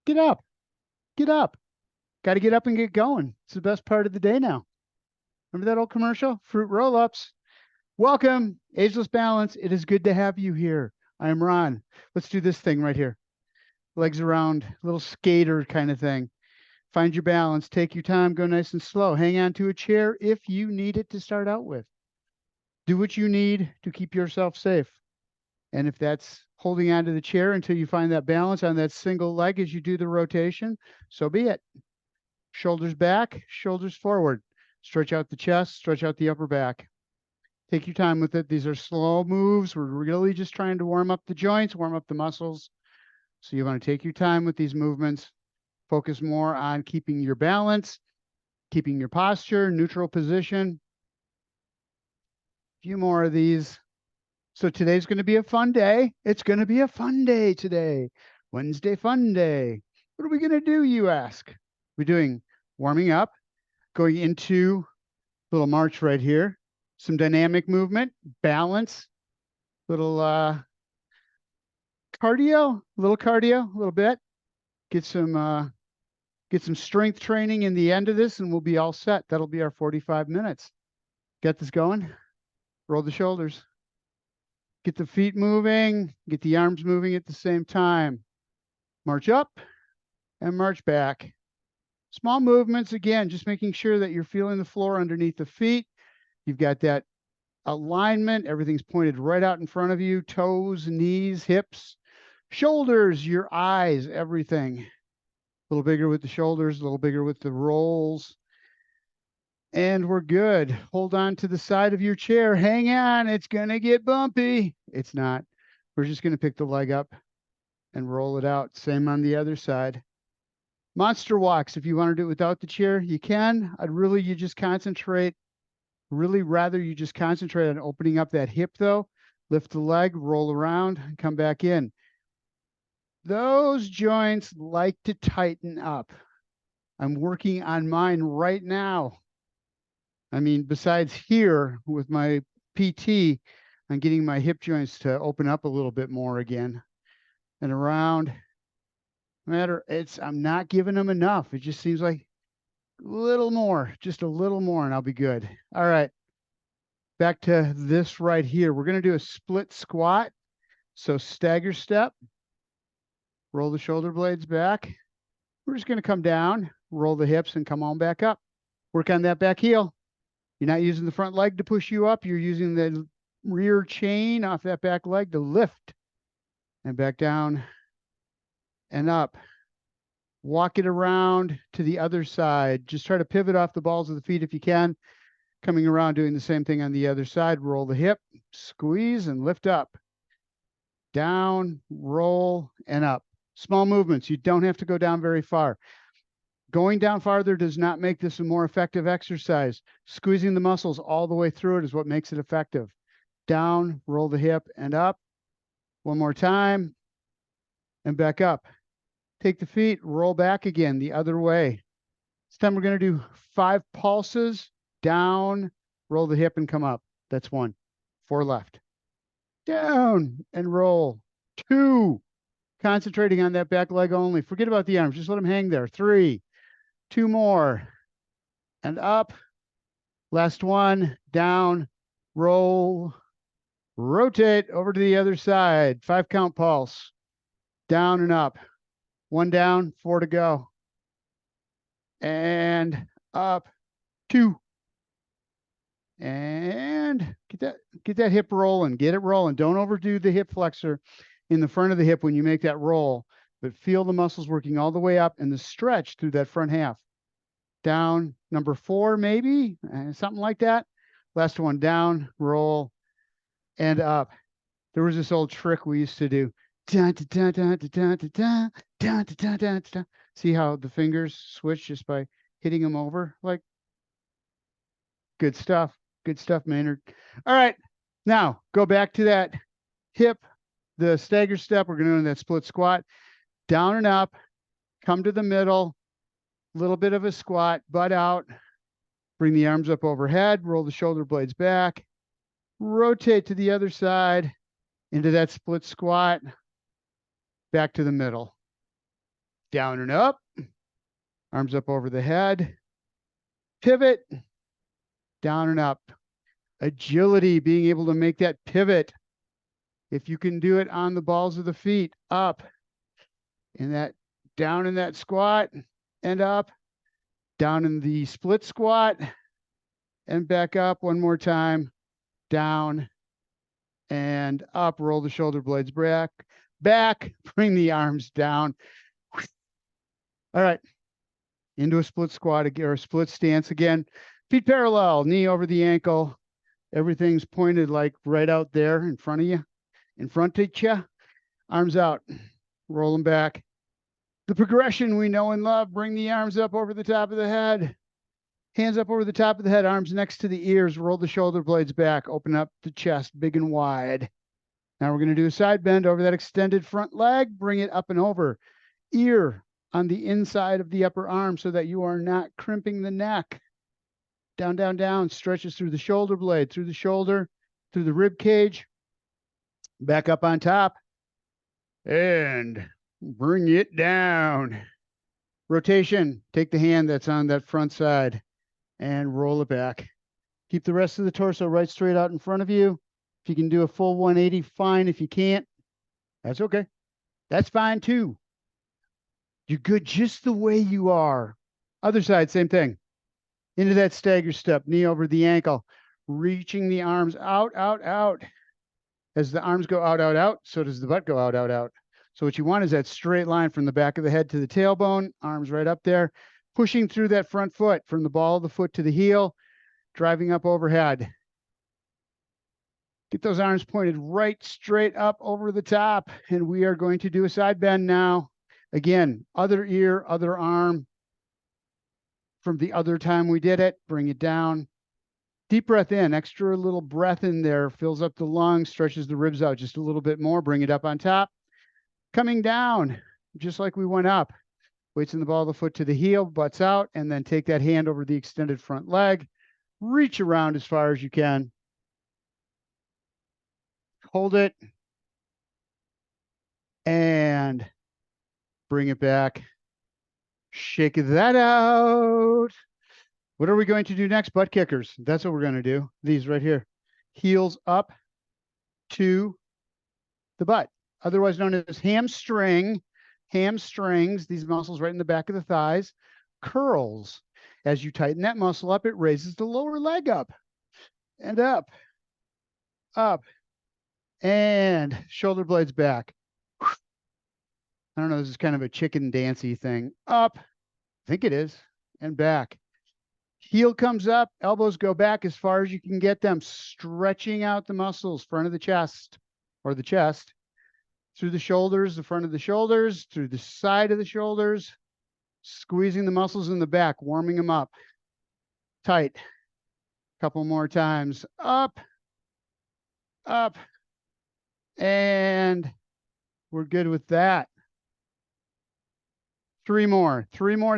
Get up. Get up. Got to get up and get going. It's the best part of the day now. Remember that old commercial? Fruit roll-ups. Welcome, Ageless Balance. It is good to have you here. I am Ron. Let's do this thing right here. Legs around, little skater kind of thing. Find your balance. Take your time. Go nice and slow. Hang on to a chair if you need it to start out with. Do what you need to keep yourself safe. And if that's holding onto the chair until you find that balance on that single leg as you do the rotation, so be it. Shoulders back, shoulders forward. Stretch out the chest, stretch out the upper back. Take your time with it. These are slow moves. We're really just trying to warm up the joints, warm up the muscles. So you want to take your time with these movements. Focus more on keeping your balance, keeping your posture, neutral position. A few more of these. So today's going to be a fun day. It's going to be a fun day today. Wednesday fun day. What are we going to do, you ask? We're doing warming up, going into a little march right here. Some dynamic movement, balance, little cardio, a little bit. Get some strength training in the end of this and we'll be all set. That'll be our 45 minutes. Get this going. Roll the shoulders. Get the feet moving, get the arms moving at the same time. March up and march back. Small movements, again, just making sure that you're feeling the floor underneath the feet. You've got that alignment. Everything's pointed right out in front of you. Toes, knees, hips, shoulders, your eyes, everything. A little bigger with the shoulders, a little bigger with the rolls. And we're good. Hold on to the side of your chair. Hang on. It's going to get bumpy. It's not. We're just going to pick the leg up and roll it out. Same on the other side. Monster walks. If you want to do it without the chair, you can. Really rather you just concentrate on opening up that hip though. Lift the leg, roll around, and come back in. Those joints like to tighten up. I'm working on mine right now. I mean, besides here with my PT, I'm getting my hip joints to open up a little bit more again and around. I'm not giving them enough. It just seems like a little more, just a little more, and I'll be good. All right. Back to this right here. We're going to do a split squat. So stagger step, roll the shoulder blades back. We're just going to come down, roll the hips, and come on back up. Work on that back heel. You're not using the front leg to push you up. You're using the rear chain off that back leg to lift and back down and up. Walk it around to the other side. Just try to pivot off the balls of the feet if you can. Coming around, doing the same thing on the other side. Roll the hip, squeeze, and lift up. Down, roll, and up. Small movements. You don't have to go down very far. Going down farther does not make this a more effective exercise. Squeezing the muscles all the way through it is what makes it effective. Down, roll the hip, and up. One more time, and back up. Take the feet, roll back again the other way. This time we're going to do 5 pulses. Down, roll the hip, and come up. That's 1. 4 left. Down, and roll. 2. Concentrating on that back leg only. Forget about the arms. Just let them hang there. 3. 2 more. And up. Last 1. Down. Roll. Rotate over to the other side. 5 count pulse. Down and up. 1 down. 4 to go. And up. 2. And get that hip rolling. Get it rolling. Don't overdo the hip flexor in the front of the hip when you make that roll, but feel the muscles working all the way up and the stretch through that front half. Down, number 4, maybe, something like that. Last one, down, roll, and up. There was this old trick we used to do. See how the fingers switch just by hitting them over? Like, good stuff. Good stuff, Maynard. All right, now go back to that hip, the stagger step. We're going to do that split squat. Down and up, come to the middle, little bit of a squat, butt out. Bring the arms up overhead, roll the shoulder blades back, rotate to the other side, into that split squat, back to the middle. down and up, arms up over the head, pivot, down and up. Agility, being able to make that pivot. If you can do it on the balls of the feet, up, in that, down in that squat and up, down in the split squat and back up one more time, down and up, roll the shoulder blades back, bring the arms down. All right, into a split squat or a split stance again. Feet parallel, knee over the ankle. Everything's pointed like right out there in front of you, in front of you. Arms out, roll them back. The progression we know and love, bring the arms up over the top of the head. Hands up over the top of the head, arms next to the ears, roll the shoulder blades back, open up the chest big and wide. Now we're going to do a side bend over that extended front leg, bring it up and over. Ear on the inside of the upper arm so that you are not crimping the neck. Down, down, down, stretches through the shoulder blade, through the shoulder, through the rib cage, back up on top, and bring it down. Rotation, take the hand that's on that front side and roll it back. Keep the rest of the torso right straight out in front of you. If you can do a full 180, fine. If you can't, that's okay. That's fine too. You're good just the way you are. Other side, same thing. Into that stagger step, knee over the ankle, reaching the arms out, out, out. As the arms go out, out, out, so does the butt go out, out, out. So what you want is that straight line from the back of the head to the tailbone, arms right up there, pushing through that front foot from the ball of the foot to the heel, driving up overhead. Get those arms pointed right straight up over the top. And we are going to do a side bend now. Again, other ear, other arm. From the other time we did it, bring it down. Deep breath in, extra little breath in there, fills up the lungs, stretches the ribs out just a little bit more, bring it up on top. Coming down, just like we went up. Weights in the ball of the foot to the heel, butts out, and then take that hand over the extended front leg. Reach around as far as you can. Hold it. And bring it back. Shake that out. What are we going to do next? Butt kickers. That's what we're going to do. These right here. Heels up to the butt, otherwise known as hamstring. Hamstrings, these muscles right in the back of the thighs, curls. As you tighten that muscle up, it raises the lower leg up and up, up, and shoulder blades back. I don't know, this is kind of a chicken dancey thing. Up, I think it is, and back. Heel comes up, elbows go back as far as you can get them, stretching out the muscles, front of the chest, or the chest, through the shoulders, the front of the shoulders, through the side of the shoulders, squeezing the muscles in the back, warming them up. Tight. Couple more times. Up, up, and we're good with that. Three more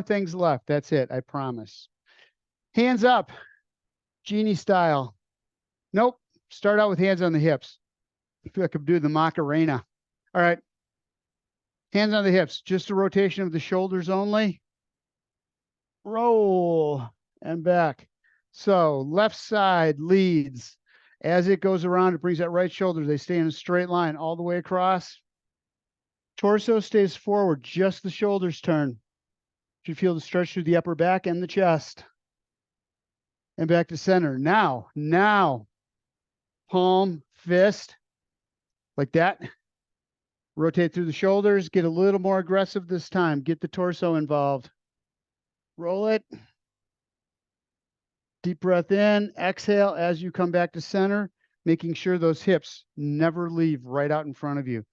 things left. That's it, I promise. Hands up, genie style. Nope, start out with hands on the hips. I feel like I'm doing the Macarena. All right, hands on the hips, just a rotation of the shoulders only. Roll and back. So left side leads. As it goes around, it brings that right shoulder. They stay in a straight line all the way across. Torso stays forward, just the shoulders turn. You feel the stretch through the upper back and the chest. And back to center. Now, palm, fist, like that. Rotate through the shoulders, get a little more aggressive this time. Get the torso involved. Roll it. Deep breath in, exhale as you come back to center, making sure those hips never leave right out in front of you.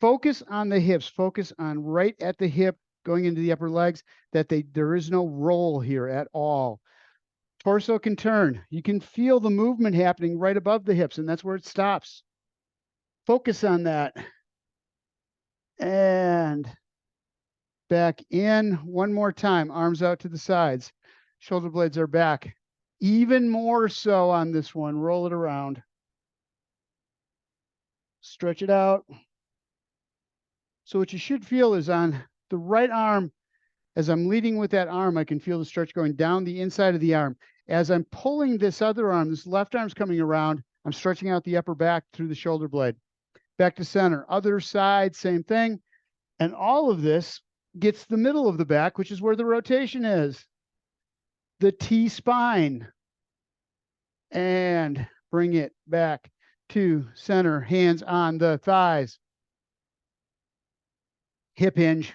Focus on the hips, focus on right at the hip, going into the upper legs, that there is no roll here at all. Torso can turn. You can feel the movement happening right above the hips, and that's where it stops. Focus on that. And back in one more time, arms out to the sides. Shoulder blades are back. Even more so on this one. Roll it around. Stretch it out. So what you should feel is on the right arm, as I'm leading with that arm, I can feel the stretch going down the inside of the arm. As I'm pulling this other arm, this left arm's coming around, I'm stretching out the upper back through the shoulder blade. Back to center. Other side, same thing. And all of this gets the middle of the back, which is where the rotation is. The T-spine. And bring it back to center. Hands on the thighs. Hip hinge.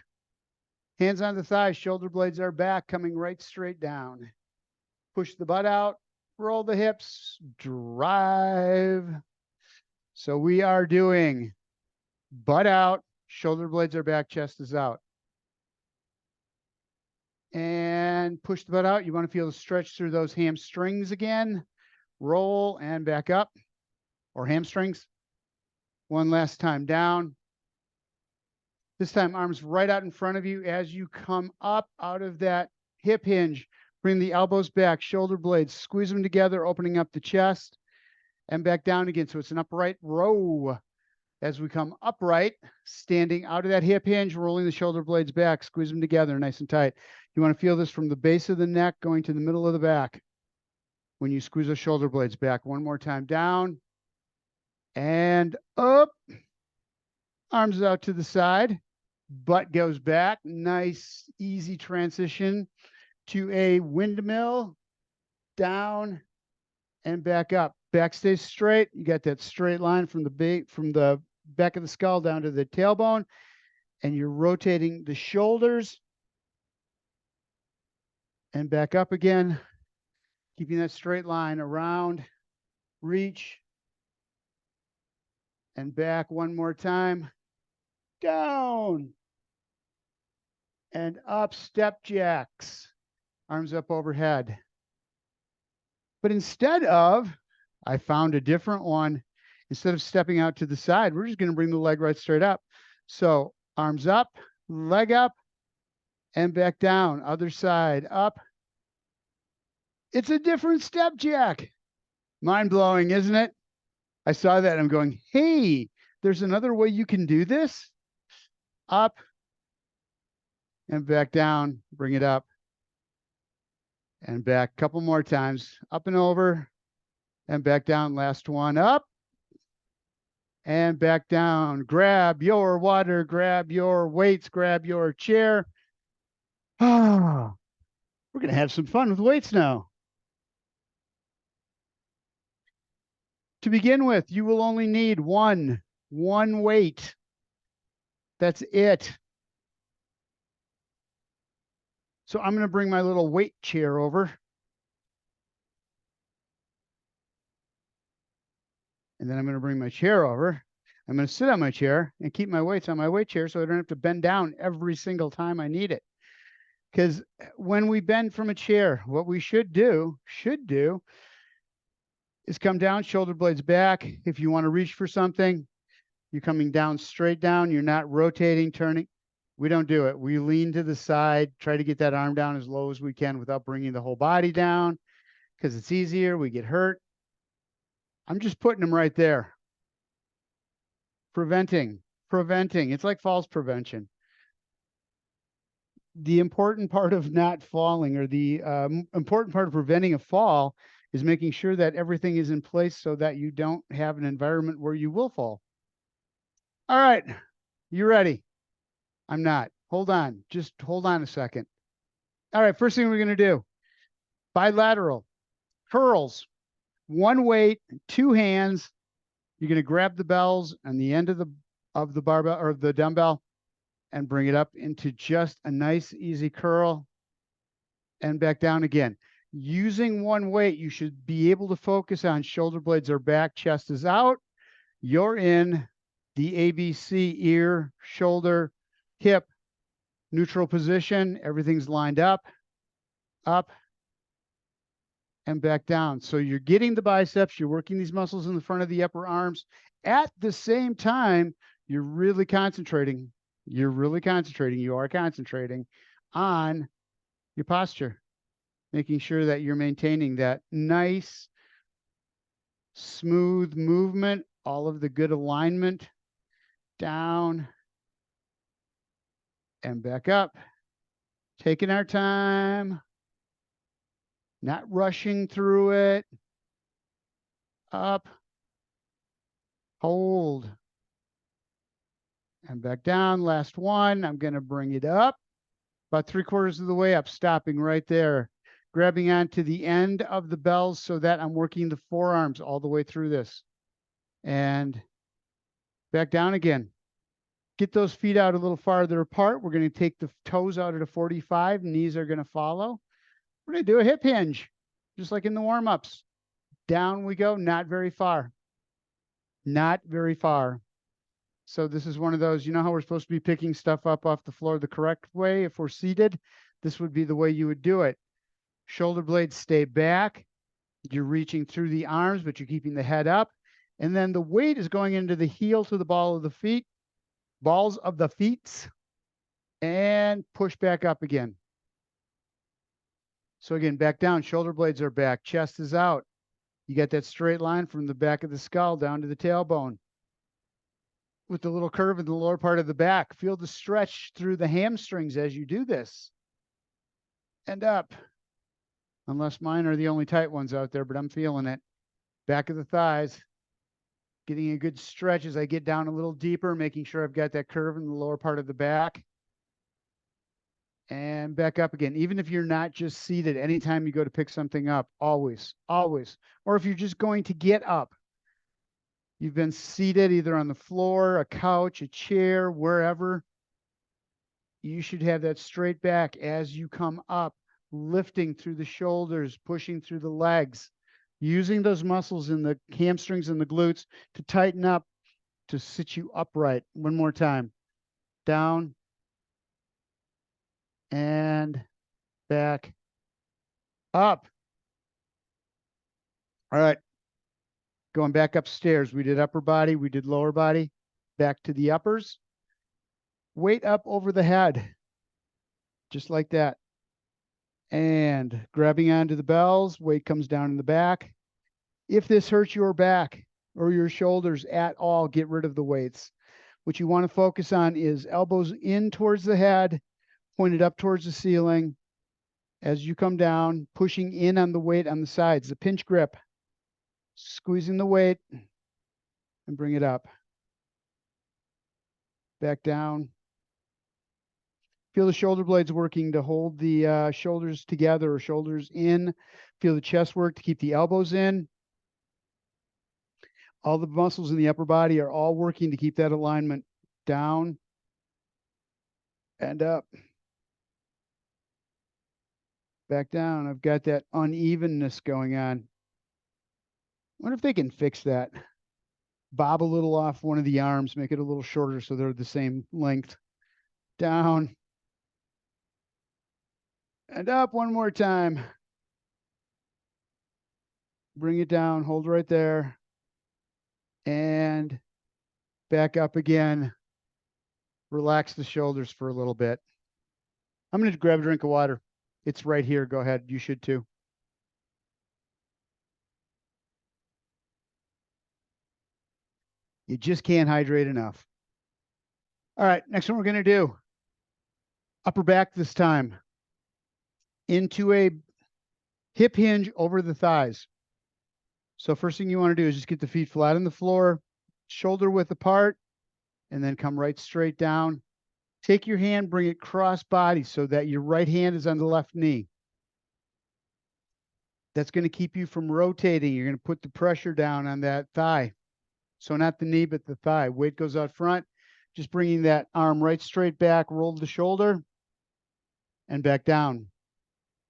Hands on the thighs. Shoulder blades are back, coming right straight down. Push the butt out. Roll the hips. Drive. So we are doing butt out. Shoulder blades are back. Chest is out. And push the butt out. You want to feel the stretch through those hamstrings again. Roll and back up, or hamstrings. One last time down. This time, arms right out in front of you. As you come up out of that hip hinge, bring the elbows back, shoulder blades, squeeze them together, opening up the chest, and back down again. So it's an upright row. As we come upright, standing out of that hip hinge, rolling the shoulder blades back, squeeze them together nice and tight. You want to feel this from the base of the neck going to the middle of the back. When you squeeze those shoulder blades back, one more time, down and up. Arms out to the side, butt goes back. Nice, easy transition to a windmill, down and back up. Back stays straight. You got that straight line from the back of the skull down to the tailbone, and you're rotating the shoulders and back up again, keeping that straight line around, reach, and back one more time, down and up, step jacks, arms up overhead. But instead of, I found a different one. Instead of stepping out to the side, we're just going to bring the leg right straight up. So arms up, leg up, and back down. Other side, up. It's a different step jack. Mind-blowing, isn't it? I saw that and I'm going, hey, there's another way you can do this. Up and back down, bring it up and back. Couple more times, up and over and back down. Last one, up and back down. Grab your water, grab your weights, grab your chair. Ah, we're going to have some fun with weights now. To begin with, you will only need one weight. That's it. So I'm going to bring my little weight chair over. And then I'm going to bring my chair over. I'm going to sit on my chair and keep my weights on my weight chair so I don't have to bend down every single time I need it. Because when we bend from a chair, what we should do is come down, shoulder blades back. If you want to reach for something, you're coming down straight down. You're not rotating, turning. We don't do it. We lean to the side, try to get that arm down as low as we can without bringing the whole body down because it's easier. We get hurt. I'm just putting them right there. Preventing. It's like falls prevention. The important part of not falling, or the important part of preventing a fall, is making sure that everything is in place so that you don't have an environment where you will fall. All right, you ready? I'm not. Hold on. Just hold on a second. All right, first thing we're going to do, bilateral curls. One weight, two hands. You're going to grab the bells on the end of the barbell or the dumbbell and bring it up into just a nice, easy curl and back down again. Using one weight, you should be able to focus on shoulder blades are back, chest is out. You're in the ABC, ear, shoulder, hip, neutral position. Everything's lined up, and back down. So you're getting the biceps, you're working these muscles in the front of the upper arms. At the same time, you're really concentrating. You are concentrating on your posture, making sure that you're maintaining that nice, smooth movement, all of the good alignment, down and back up. Taking our time, not rushing through it. Up, hold, and back down. Last one. I'm going to bring it up about 3/4 of the way up, stopping right there, grabbing onto the end of the bells so that I'm working the forearms all the way through this. And back down again. Get those feet out a little farther apart. We're going to take the toes out at a 45. Knees are going to follow. We're going to do a hip hinge, just like in the warm-ups. Down we go, not very far. Not very far. So this is one of those, you know how we're supposed to be picking stuff up off the floor the correct way if we're seated? This would be the way you would do it. Shoulder blades stay back. You're reaching through the arms, but you're keeping the head up. And then the weight is going into the heel to the ball of the feet, balls of the feet, and push back up again. So again, back down, shoulder blades are back, chest is out. You got that straight line from the back of the skull down to the tailbone with the little curve in the lower part of the back. Feel the stretch through the hamstrings as you do this. And up. Unless mine are the only tight ones out there, but I'm feeling it. Back of the thighs. Getting a good stretch as I get down a little deeper, making sure I've got that curve in the lower part of the back. And back up again. Even if you're not just seated, anytime you go to pick something up, always, always. Or if you're just going to get up, you've been seated either on the floor, a couch, a chair, wherever, you should have that straight back as you come up, lifting through the shoulders, pushing through the legs, using those muscles in the hamstrings and the glutes to tighten up, to sit you upright. One more time. Down and back up. All right. Going back upstairs. We did upper body. We did lower body. Back to the uppers. Weight up over the head. Just like that. And grabbing onto the bells. Weight comes down in the back. If this hurts your back or your shoulders at all, get rid of the weights. What you want to focus on is elbows in towards the head, pointed up towards the ceiling. As you come down, pushing in on the weight on the sides, the pinch grip, squeezing the weight and bring it up. Back down. Feel the shoulder blades working to hold the shoulders together or shoulders in. Feel the chest work to keep the elbows in. All the muscles in the upper body are all working to keep that alignment down and up. Back down. I've got that unevenness going on. I wonder if they can fix that. Bob a little off one of the arms, make it a little shorter so they're the same length. Down. And up one more time. Bring it down, hold right there. And back up again. Relax the shoulders for a little bit. I'm going to grab a drink of water. It's right here. Go ahead. You should too. You just can't hydrate enough. All right, next one we're going to do. Upper back this time. Into a hip hinge over the thighs. So first thing you want to do is just get the feet flat on the floor, shoulder width apart, and then come right straight down. Take your hand, bring it cross body so that your right hand is on the left knee. That's going to keep you from rotating. You're going to put the pressure down on that thigh. So not the knee, but the thigh. Weight goes out front. Just bringing that arm right straight back, roll the shoulder, and back down.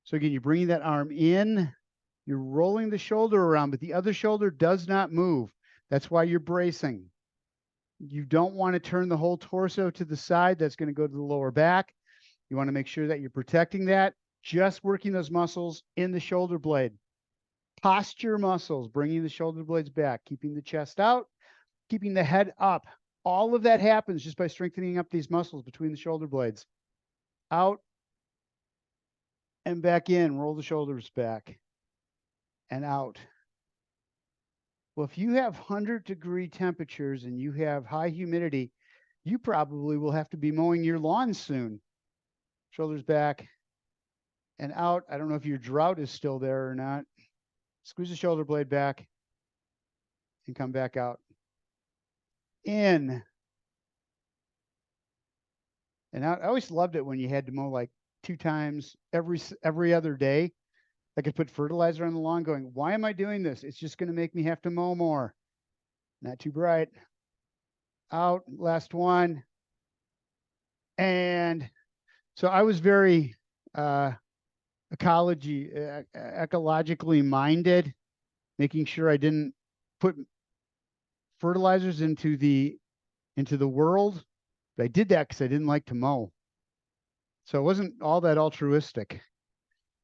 So again, you're bringing that arm in. You're rolling the shoulder around, but the other shoulder does not move. That's why you're bracing. You don't want to turn the whole torso to the side. That's going to go to the lower back. You want to make sure that you're protecting that. Just working those muscles in the shoulder blade. Posture muscles, bringing the shoulder blades back, keeping the chest out, keeping the head up. All of that happens just by strengthening up these muscles between the shoulder blades. Out and back in. Roll the shoulders back and out. Well, if you have 100-degree temperatures and you have high humidity, You probably will have to be mowing your lawn soon. Shoulders back and out. I don't know if your drought is still there or not. Squeeze the shoulder blade back and come back out. In and out. I always loved it when you had to mow like 2 times every other day. I could put fertilizer on the lawn going, why am I doing this? It's just going to make me have to mow more. Not too bright. Out, last one. And so I was very ecologically minded, making sure I didn't put fertilizers into the world. But I did that because I didn't like to mow. So it wasn't all that altruistic.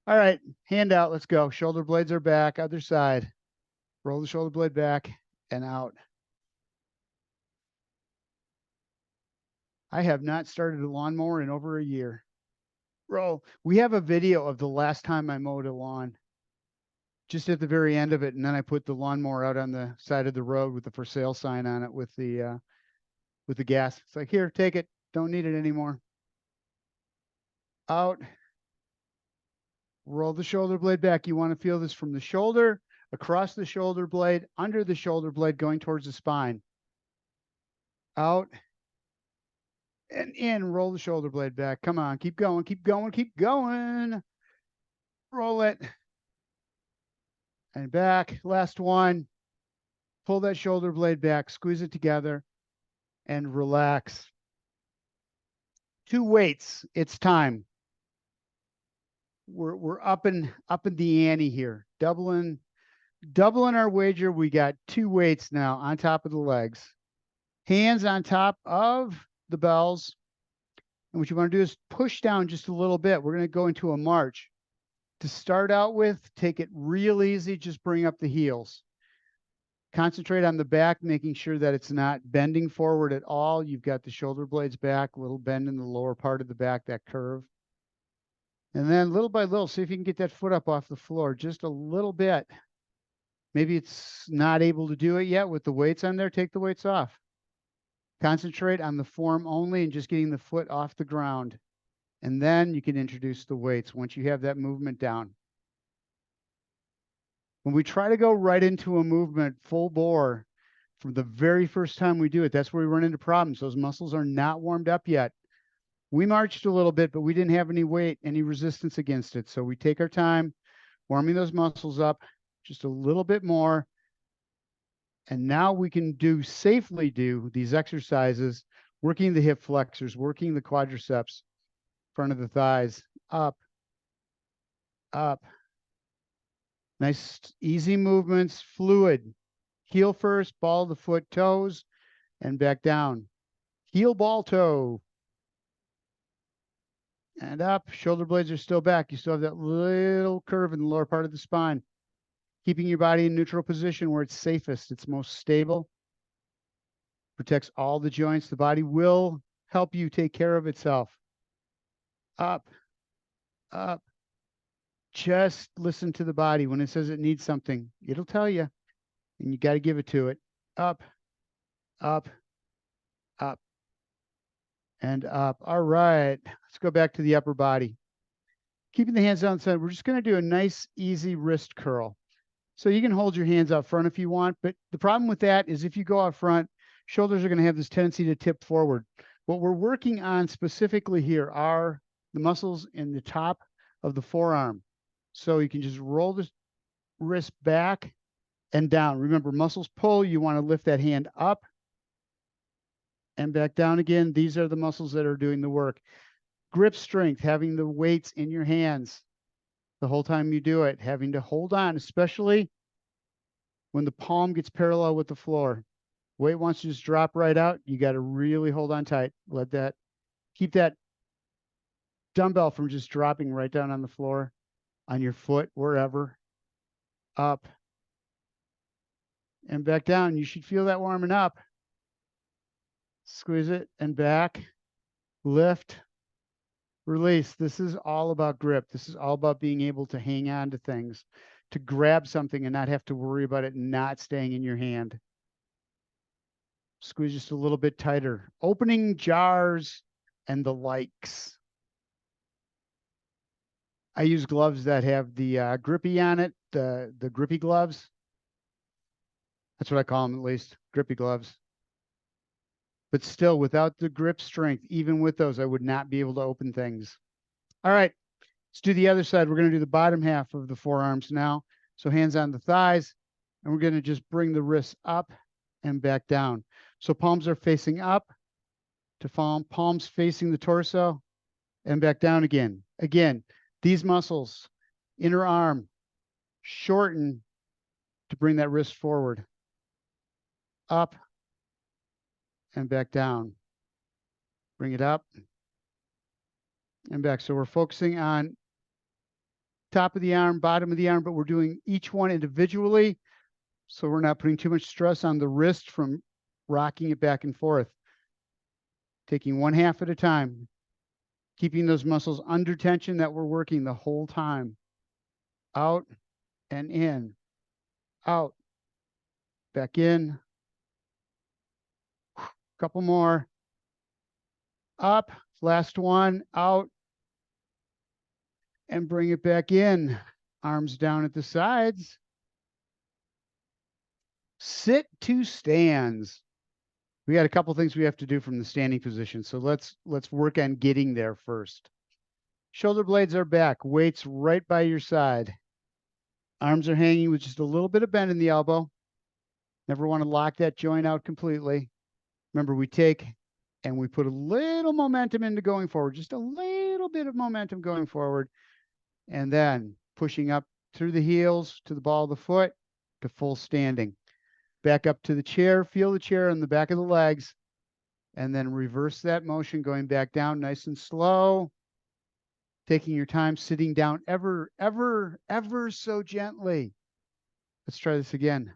All right, hand out, let's go. Shoulder blades are back, other side. Roll the shoulder blade back and out. I have not started a lawnmower in over a year. Roll. We have a video of the last time I mowed a lawn, just at the very end of it, and then I put the lawnmower out on the side of the road with the for sale sign on it with the gas. It's like, here, take it. Don't need it anymore. Out. Roll the shoulder blade back. You want to feel this from the shoulder, across the shoulder blade, under the shoulder blade, going towards the spine. Out and in. Roll the shoulder blade back. Come on, keep going, keep going, keep going. Roll it. And back. Last one. Pull that shoulder blade back, squeeze it together, and relax. 2 weights. It's time. We're up in the ante here. Doubling our wager. We got 2 weights now on top of the legs. Hands on top of the bells. And what you want to do is push down just a little bit. We're going to go into a march. To start out with, take it real easy. Just bring up the heels. Concentrate on the back, making sure that it's not bending forward at all. You've got the shoulder blades back, a little bend in the lower part of the back, that curve. And then little by little, see if you can get that foot up off the floor just a little bit. Maybe it's not able to do it yet with the weights on there. Take the weights off. Concentrate on the form only and just getting the foot off the ground. And then you can introduce the weights once you have that movement down. When we try to go right into a movement full bore from the very first time we do it, that's where we run into problems. Those muscles are not warmed up yet. We marched a little bit, but we didn't have any weight, any resistance against it. So we take our time warming those muscles up just a little bit more. And now we can safely do these exercises, working the hip flexors, working the quadriceps, front of the thighs, up, up. Nice, easy movements, fluid. Heel first, ball of the foot, toes, and back down. Heel, ball, toe. And up, shoulder blades are still back. You still have that little curve in the lower part of the spine. Keeping your body in neutral position where it's safest, it's most stable. Protects all the joints. The body will help you take care of itself. Up, up. Just listen to the body. When it says it needs something, it'll tell you, and you got to give it to it. Up, up, up, and up. All right, let's go back to the upper body. Keeping the hands on the side, we're just going to do a nice, easy wrist curl. So you can hold your hands out front if you want, but the problem with that is if you go out front, shoulders are going to have this tendency to tip forward. What we're working on specifically here are the muscles in the top of the forearm. So you can just roll the wrist back and down. Remember, muscles pull. You want to lift that hand up and back down again. These are the muscles that are doing the work. Grip strength, having the weights in your hands the whole time you do it, having to hold on, especially when the palm gets parallel with the floor. Weight wants to just drop right out. You got to really hold on tight. Keep that dumbbell from just dropping right down on the floor, on your foot, wherever. Up and back down. You should feel that warming up. Squeeze it and back. Lift. Release. This is all about grip. This is all about being able to hang on to things, to grab something and not have to worry about it not staying in your hand. Squeeze just a little bit tighter. Opening jars and the likes. I use gloves that have the grippy on it, the grippy gloves. That's what I call them, at least, grippy gloves. But still, without the grip strength, even with those, I would not be able to open things. All right, let's do the other side. We're going to do the bottom half of the forearms now. So hands on the thighs, and we're going to just bring the wrists up and back down. So palms are facing up to palms facing the torso and back down again. Again, these muscles, inner arm, shorten to bring that wrist forward, up and back down. Bring it up and back. So we're focusing on top of the arm, bottom of the arm, but we're doing each one individually. So we're not putting too much stress on the wrist from rocking it back and forth. Taking one half at a time, keeping those muscles under tension that we're working the whole time. Out and in, out, back in. Couple more. Up, last one, out, and bring it back in. Arms down at the sides. Sit to stands. We got a couple things we have to do from the standing position. So let's work on getting there first. Shoulder blades are back, weights right by your side. Arms are hanging with just a little bit of bend in the elbow. Never want to lock that joint out completely. Remember, we take and we put a little momentum into going forward, just a little bit of momentum going forward, and then pushing up through the heels to the ball of the foot to full standing. Back up to the chair, feel the chair on the back of the legs, and then reverse that motion, going back down nice and slow, taking your time, sitting down ever so gently. Let's try this again.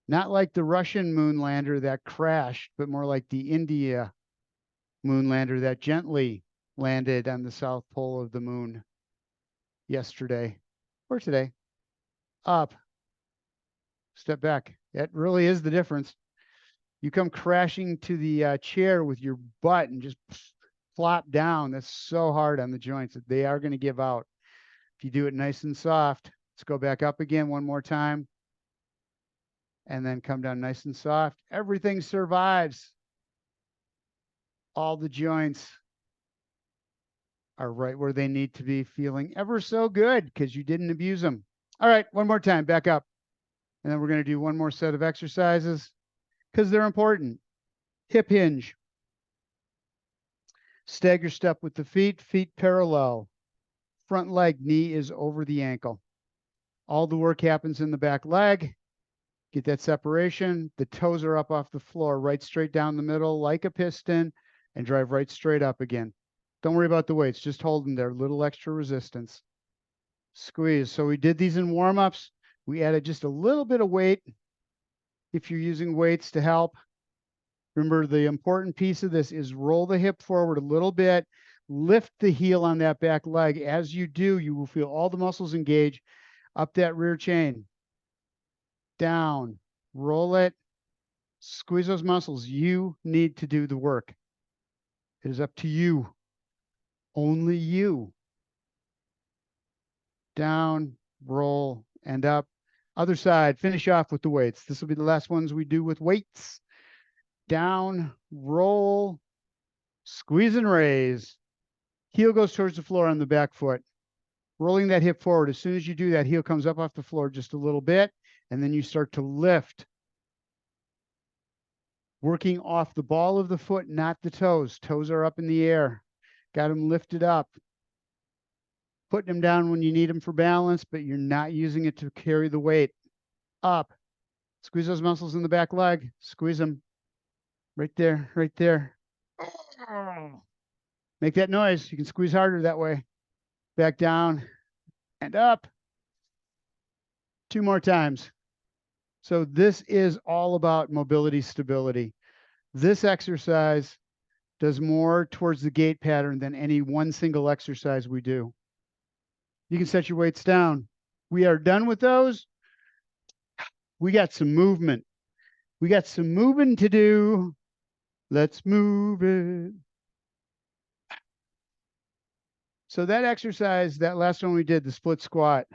Not like the Russian moon lander that crashed, but more like the India moon lander that gently landed on the south pole of the moon yesterday or today. Up, step back. That really is the difference. You come crashing to the chair with your butt and just flop down. That's so hard on the joints that they are going to give out. If you do it nice and soft, let's go back up again one more time. And then come down nice and soft. Everything survives. All the joints are right where they need to be, feeling ever so good because you didn't abuse them. All right, one more time, back up. And then we're going to do one more set of exercises because they're important. Hip hinge. Stagger step with the feet, feet parallel. Front leg, knee is over the ankle. All the work happens in the back leg. Get that separation. The toes are up off the floor, right straight down the middle like a piston, and drive right straight up again. Don't worry about the weights. Just hold them there. Little extra resistance. Squeeze. So we did these in warm-ups. We added just a little bit of weight if you're using weights to help. Remember, the important piece of this is roll the hip forward a little bit. Lift the heel on that back leg. As you do, you will feel all the muscles engage up that rear chain. Down, roll it, squeeze those muscles. You need to do the work. It is up to you. Only you. Down, roll, and up. Other side, finish off with the weights. This will be the last ones we do with weights. Down, roll, squeeze and raise. Heel goes towards the floor on the back foot. Rolling that hip forward. As soon as you do that, heel comes up off the floor just a little bit. And then you start to lift, working off the ball of the foot, not the toes. Toes are up in the air. Got them lifted up. Putting them down when you need them for balance, but you're not using it to carry the weight. Up. Squeeze those muscles in the back leg. Squeeze them. Right there, right there. Make that noise. You can squeeze harder that way. Back down and up. 2 more times. So this is all about mobility stability. This exercise does more towards the gait pattern than any one single exercise we do. You can set your weights down. We are done with those. We got some movement. We got some moving to do. Let's move it. So that exercise, that last one we did, the split squat,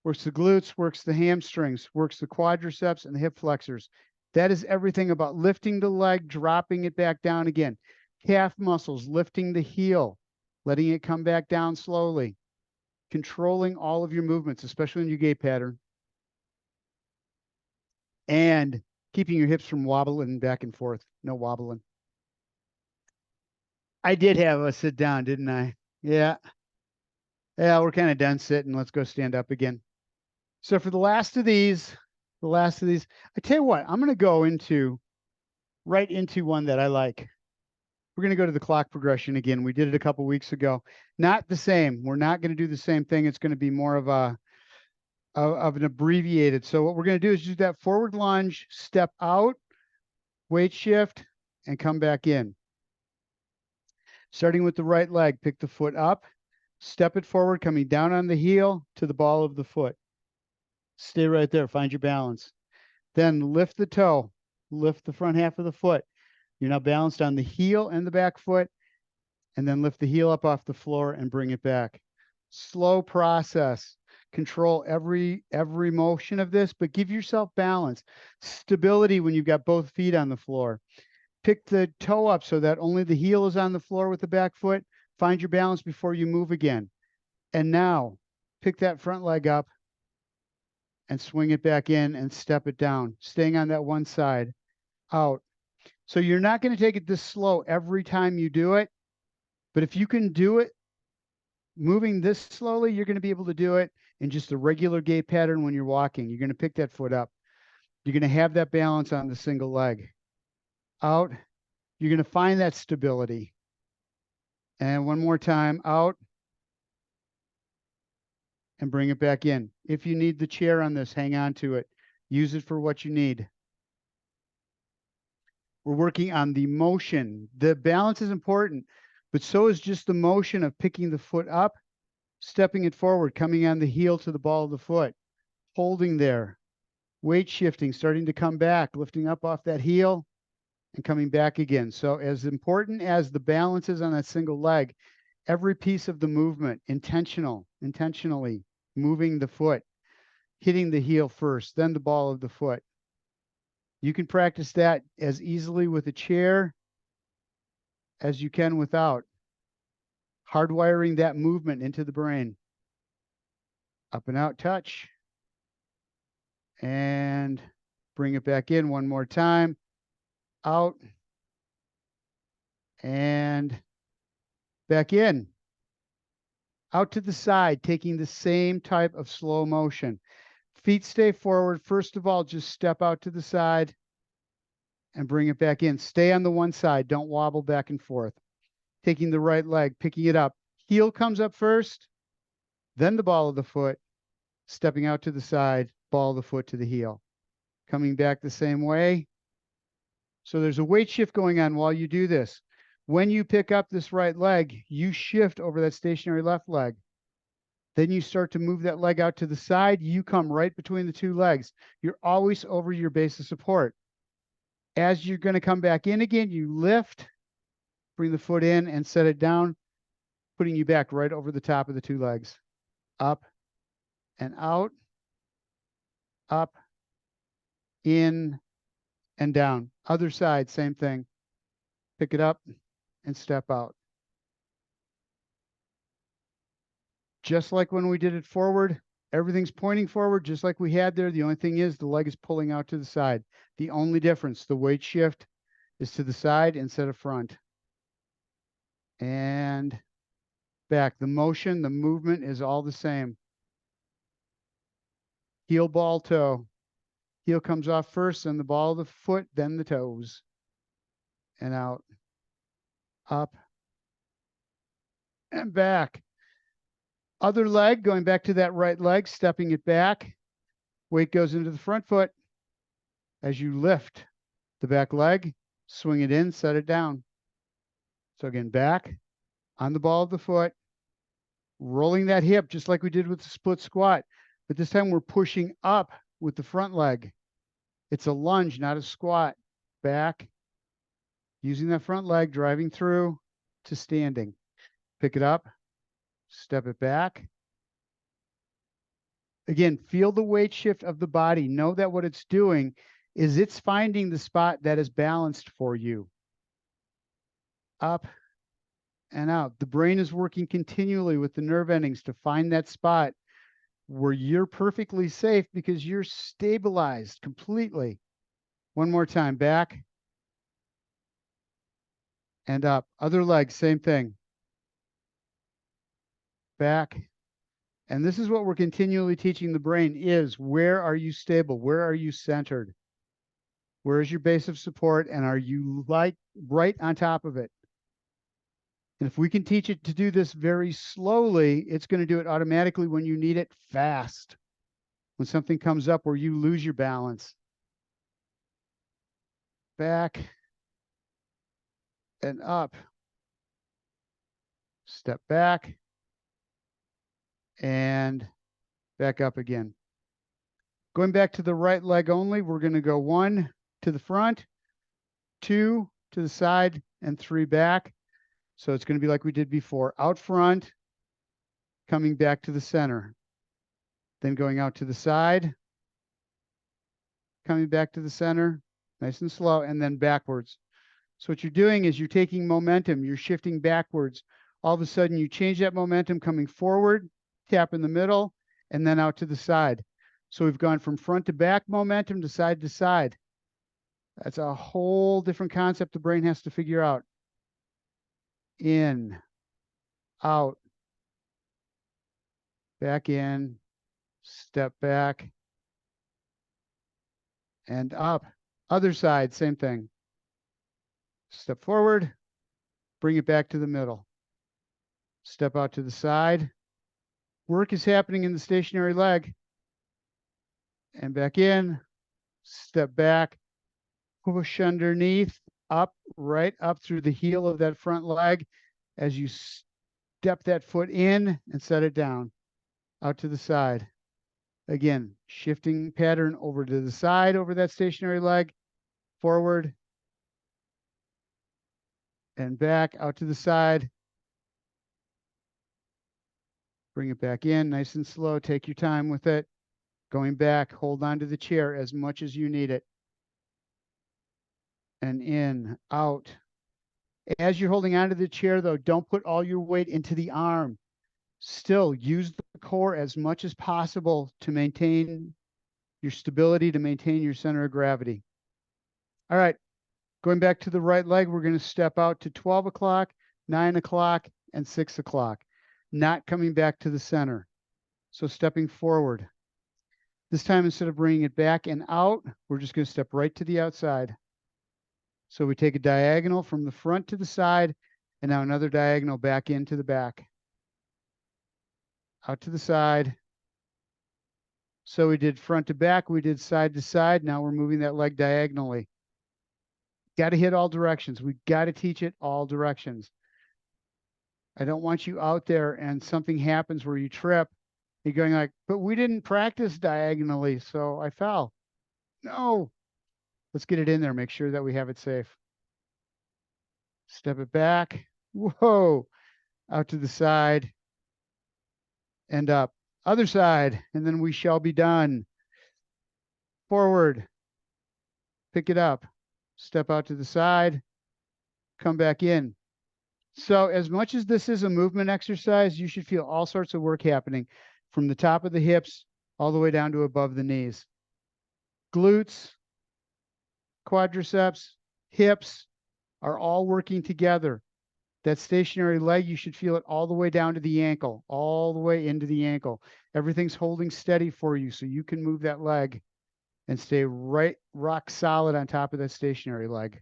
works the glutes, works the hamstrings, works the quadriceps and the hip flexors. That is everything about lifting the leg, dropping it back down again. Calf muscles, lifting the heel, letting it come back down slowly, controlling all of your movements, especially in your gait pattern, and keeping your hips from wobbling back and forth. No wobbling. I did have a sit down, didn't I? Yeah. Yeah, we're kind of done sitting. Let's go stand up again. So for the last of these, I tell you what, I'm going to go right into one that I like. We're going to go to the clock progression again. We did it a couple weeks ago. Not the same. We're not going to do the same thing. It's going to be more of an abbreviated. So what we're going to do is do that forward lunge, step out, weight shift, and come back in. Starting with the right leg, pick the foot up, step it forward, coming down on the heel to the ball of the foot. Stay right there. Find your balance. Then lift the toe, lift the front half of the foot. You're now balanced on the heel and the back foot, and then lift the heel up off the floor and bring it back. Slow process. Control every motion of this, but give yourself balance. Stability when you've got both feet on the floor. Pick the toe up so that only the heel is on the floor with the back foot. Find your balance before you move again. And now pick that front leg up and swing it back in and step it down, staying on that one side, out. So you're not going to take it this slow every time you do it, but if you can do it moving this slowly, you're going to be able to do it in just a regular gait pattern when you're walking. You're going to pick that foot up. You're going to have that balance on the single leg. Out. You're going to find that stability. And one more time, out. And bring it back in. If you need the chair on this, hang on to it. Use it for what you need. We're working on the motion. The balance is important, but so is just the motion of picking the foot up, stepping it forward, coming on the heel to the ball of the foot, holding there, weight shifting, starting to come back, lifting up off that heel and coming back again. So as important as the balance is on that single leg, every piece of the movement, intentionally moving the foot, hitting the heel first, then the ball of the foot. You can practice that as easily with a chair as you can without. Hardwiring that movement into the brain. Up and out touch. And bring it back in one more time. Out. And back in. Out to the side, taking the same type of slow motion. Feet stay forward. First of all, just step out to the side and bring it back in. Stay on the one side. Don't wobble back and forth. Taking the right leg, picking it up. Heel comes up first, then the ball of the foot, stepping out to the side, ball of the foot to the heel. Coming back the same way. So there's a weight shift going on while you do this. When you pick up this right leg, you shift over that stationary left leg. Then you start to move that leg out to the side. You come right between the two legs. You're always over your base of support. As you're going to come back in again, you lift, bring the foot in and set it down, putting you back right over the top of the two legs. Up and out, up, in, and down. Other side, same thing. Pick it up and step out. Just like when we did it forward, everything's pointing forward, just like we had there. The only thing is the leg is pulling out to the side. The only difference, the weight shift is to the side instead of front. And back. The motion, the movement is all the same. Heel, ball, toe. Heel comes off first, then the ball of the foot, then the toes. And out. Up. And back. Other leg, going back to that right leg, stepping it back. Weight goes into the front foot. As you lift the back leg, swing it in, set it down. So again, back on the ball of the foot, rolling that hip just like we did with the split squat. But this time we're pushing up with the front leg. It's a lunge, not a squat. Back, using that front leg, driving through to standing. Pick it up, step it back. Again, feel the weight shift of the body. Know that what it's doing is it's finding the spot that is balanced for you. Up and out. The brain is working continually with the nerve endings to find that spot where you're perfectly safe because you're stabilized completely. One more time, back and up. Other leg, same thing. Back. And this is what we're continually teaching the brain is where are you stable? Where are you centered? Where is your base of support? And are you like right on top of it? And if we can teach it to do this very slowly, it's going to do it automatically when you need it fast. When something comes up where you lose your balance. Back and up. Step back and back up again. Going back to the right leg only, we're going to go 1 to the front, 2 to the side, and 3 back. So it's going to be like we did before. Out front, coming back to the center. Then going out to the side, coming back to the center, nice and slow, and then backwards. So what you're doing is you're taking momentum, you're shifting backwards. All of a sudden you change that momentum coming forward, tap in the middle, and then out to the side. So we've gone from front to back momentum to side to side. That's a whole different concept the brain has to figure out. In, out, back in, step back, and up. Other side, same thing. Step forward, bring it back to the middle. Step out to the side. Work is happening in the stationary leg. And back in, step back, push underneath, up, right up through the heel of that front leg as you step that foot in and set it down, out to the side. Again, shifting pattern over to the side over that stationary leg, forward and back, out to the side. Bring it back in, nice and slow. Take your time with it. Going back, hold on to the chair as much as you need it. And in, out. As you're holding onto the chair, though, don't put all your weight into the arm. Still use the core as much as possible to maintain your stability, to maintain your center of gravity. All right, going back to the right leg, we're going to step out to 12 o'clock, 9 o'clock, and 6 o'clock, not coming back to the center. So stepping forward. This time, instead of bringing it back and out, we're just going to step right to the outside. So we take a diagonal from the front to the side, and now another diagonal back into the back. Out to the side. So we did front to back, we did side to side. Now we're moving that leg diagonally. Got to hit all directions. We got to teach it all directions. I don't want you out there and something happens where you trip. You're going like, but we didn't practice diagonally, so I fell. No. Let's get it in there. Make sure that we have it safe. Step it back. Whoa. Out to the side. And up. Other side. And then we shall be done. Forward. Pick it up. Step out to the side. Come back in. So as much as this is a movement exercise, you should feel all sorts of work happening from the top of the hips all the way down to above the knees. Glutes, quadriceps, hips are all working together. That stationary leg, you should feel it all the way down to the ankle, all the way into the ankle. Everything's holding steady for you so you can move that leg and stay right rock solid on top of that stationary leg.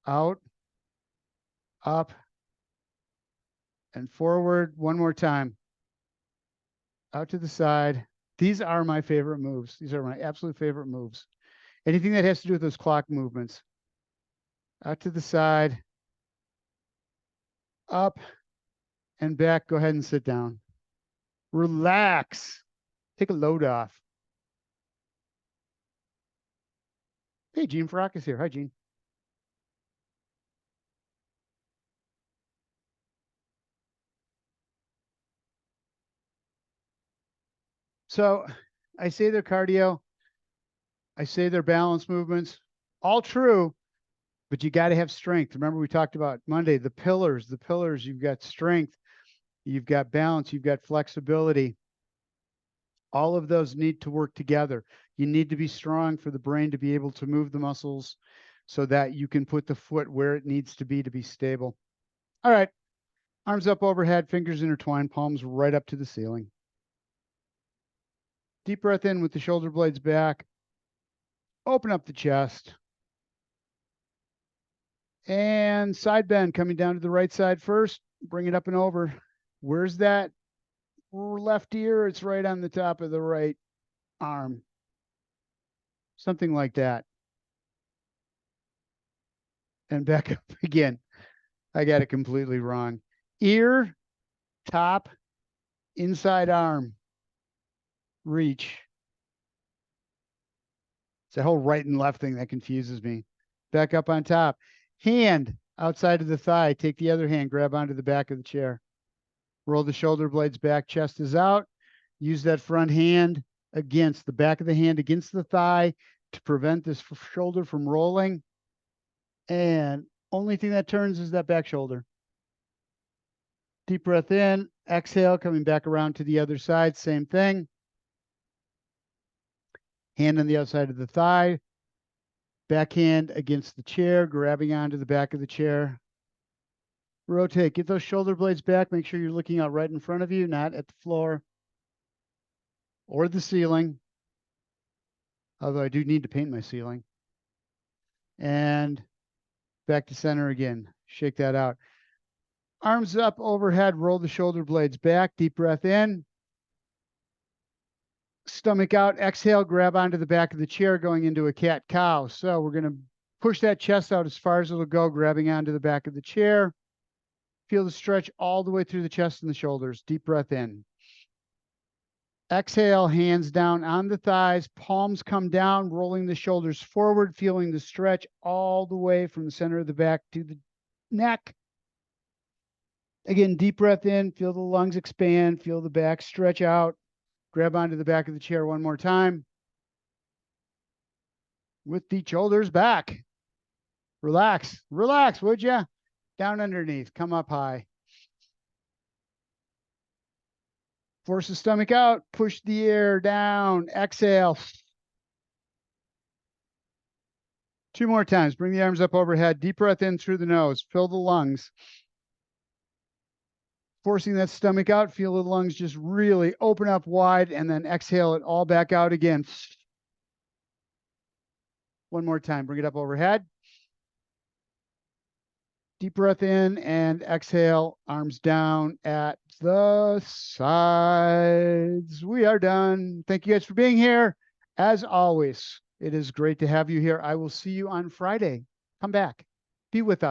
Out, up, and forward. One more time. Out to the side. These are my favorite moves. These are my absolute favorite moves. Anything that has to do with those clock movements. Out to the side. Up and back. Go ahead and sit down. Relax. Take a load off. Hey, Gene Farrak is here. Hi, Gene. So I say their cardio, I say their balance movements, all true, but you got to have strength. Remember, we talked about Monday, the pillars, you've got strength, you've got balance, you've got flexibility. All of those need to work together. You need to be strong for the brain to be able to move the muscles so that you can put the foot where it needs to be stable. All right. Arms up overhead, fingers intertwined, palms right up to the ceiling. Deep breath in with the shoulder blades back. Open up the chest. And side bend coming down to the right side first. Bring it up and over. Where's that left ear? It's right on the top of the right arm. Something like that. And back up again. I got it completely wrong. Ear, top, inside arm, reach. It's that whole right and left thing that confuses me. Back up on top. Hand outside of the thigh. Take the other hand, grab onto the back of the chair. Roll the shoulder blades back, chest is out. Use that front hand against the back of the hand against the thigh to prevent this shoulder from rolling. And only thing that turns is that back shoulder. Deep breath in, exhale, coming back around to the other side, same thing. Hand on the outside of the thigh, back hand against the chair, grabbing onto the back of the chair. Rotate, get those shoulder blades back. Make sure you're looking out right in front of you, not at the floor or the ceiling. Although I do need to paint my ceiling. And back to center again. Shake that out. Arms up overhead, roll the shoulder blades back. Deep breath in. Stomach out, exhale, grab onto the back of the chair going into a cat-cow. So we're going to push that chest out as far as it'll go, grabbing onto the back of the chair. Feel the stretch all the way through the chest and the shoulders. Deep breath in. Exhale, hands down on the thighs, palms come down, rolling the shoulders forward, feeling the stretch all the way from the center of the back to the neck. Again, deep breath in, feel the lungs expand, feel the back stretch out. Grab onto the back of the chair one more time. With the shoulders back. Relax, relax, would you? Down underneath, come up high. Force the stomach out, push the air down, exhale. 2 more times. Bring the arms up overhead. Deep breath in through the nose. Fill the lungs. Forcing that stomach out. Feel the lungs just really open up wide and then exhale it all back out again. 1 more time. Bring it up overhead. Deep breath in and exhale. Arms down at the sides. We are done. Thank you guys for being here. As always, it is great to have you here. I will see you on Friday. Come back. Be with us.